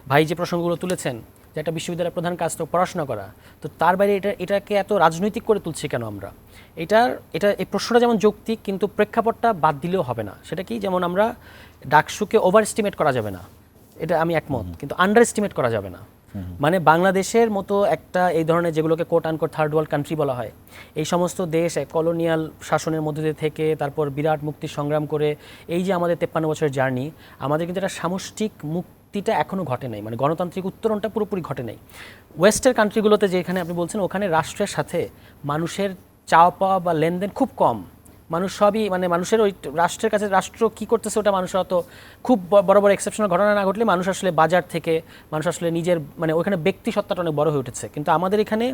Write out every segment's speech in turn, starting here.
ভাই যে প্রসঙ্গগুলো তুলেছেন যে একটা বিশ্ববিদ্যালয়ের প্রধান কাজ তো পড়াশোনা করা, তো তার বাইরে এটাকে এত রাজনৈতিক করে তুলছি কেন আমরা? এই প্রশ্নটা যেমন যৌক্তিক, কিন্তু প্রেক্ষাপটটা বাদ দিলেও হবে না। সেটা কি, যেমন আমরা ডাকসুকে ওভার এস্টিমেট করা যাবে না, এটা আমি একমত, কিন্তু আন্ডার এস্টিমেট করা যাবে না। মানে বাংলাদেশের মতো একটা এই ধরনের যেগুলোকে coat unquote third world country বলা হয়, এই সমস্ত দেশ কলোনিয়াল শাসনের মধ্যে দিয়ে থেকে তারপর বিরাট মুক্তির সংগ্রাম করে এই যে আমাদের 53 বছরের জার্নি, আমাদের কিন্তু একটা সামষ্টিক মুক্তিটা এখনও ঘটে নাই, মানে গণতান্ত্রিক উত্তরণটা পুরোপুরি ঘটে নাই। ওয়েস্টের কান্ট্রিগুলোতে যেখানে আপনি বলছেন, ওখানে রাষ্ট্রের সাথে মানুষের চাওয়া পাওয়া বা লেনদেন খুব কম। মানুষ সবই, মানে মানুষের ওই রাষ্ট্রের কাছে রাষ্ট্র কী করতেছে ওটা মানুষের অত খুব বড় বড় এক্সেপশনাল ঘটনা না ঘটলে মানুষ আসলে বাজার থেকে, মানুষ আসলে নিজের, মানে ওখানে ব্যক্তি সত্তাটা অনেক বড় হয়ে উঠেছে। কিন্তু আমাদের এখানে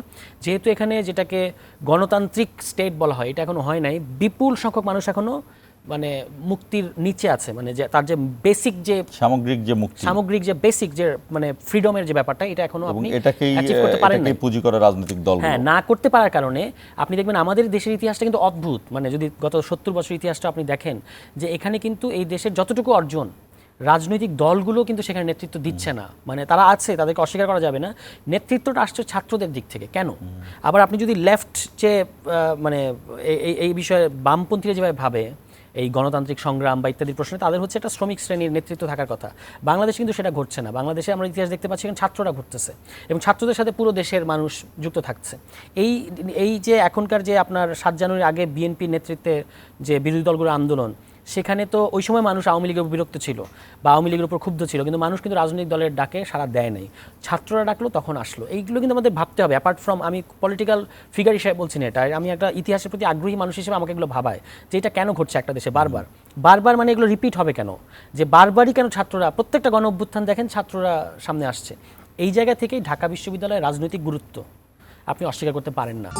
যেহেতু এখানে যেটাকে গণতান্ত্রিক স্টেট বলা হয়, এটা এখনো হয় নাই, বিপুল সংখ্যক মানুষ এখনো মানে মুক্তির নিচে আছে, মানে যে তার যে বেসিক যে সামগ্রিক যে বেসিক যে মানে ফ্রিডমের যে ব্যাপারটা, এটা এখনো আপনি অ্যাচিভ করতে পারেন না। পুঁজি করা রাজনৈতিক দল হ্যাঁ, না করতে পারার কারণে আপনি দেখবেন আমাদের দেশের ইতিহাসটা কিন্তু অদ্ভুত। মানে যদি গত 70 বছর ইতিহাসটা আপনি দেখেন, যে এখানে কিন্তু এই দেশের যতটুকু অর্জন, রাজনৈতিক দলগুলো কিন্তু সেখানে নেতৃত্ব দিচ্ছে না। মানে তারা আছে, তাদেরকে অস্বীকার করা যাবে না, নেতৃত্বটা আসছে ছাত্রদের দিক থেকে। কেন? আবার আপনি যদি লেফট যে মানে এই বিষয়ে বামপন্থীরা যেভাবে ভাবে এই গণতান্ত্রিক সংগ্রাম বা ইত্যাদি প্রশ্নে, তাদের হচ্ছে একটা শ্রমিক শ্রেণীর নেতৃত্ব থাকার কথা। বাংলাদেশে কিন্তু সেটা ঘটছে না। বাংলাদেশে আমরা ইতিহাস দেখতে পাচ্ছি ছাত্ররা ঘটতেছে, এবং ছাত্রদের সাথে পুরো দেশের মানুষ যুক্ত থাকছে। এই যে এখনকার যে আপনার 7 জানুয়ারির আগে বিএনপি নেতৃত্বে যে বিরোধী দলগুলোর আন্দোলন, সেখানে তো ওই সময় মানুষ আওয়ামী লীগের উপর বিরক্ত ছিল বা আওয়ামী লীগের উপর ক্ষুব্ধ ছিল, কিন্তু মানুষ কিন্তু রাজনৈতিক দলের ডাকে সাড়া দেয় নাই। ছাত্ররা ডাকলো, তখন আসলো। এইগুলো কিন্তু আমাদের ভাবতে হবে। অ্যাপার্ট ফ্রম, আমি পলিটিক্যাল ফিগার হিসেবে বলছি না এটা, আমি একটা ইতিহাসের প্রতি আগ্রহী মানুষ হিসেবে আমাকে এগুলো ভাবায় যে এটা কেন ঘটছে একটা দেশে বারবার বারবার, মানে এগুলো রিপিট হবে কেন, যে বারবারই কেন ছাত্ররা, প্রত্যেকটা গণ অভ্যুত্থান দেখেন ছাত্ররা সামনে আসছে। এই জায়গা থেকেই ঢাকা বিশ্ববিদ্যালয়ের রাজনৈতিক গুরুত্ব আপনি অস্বীকার করতে পারেন না।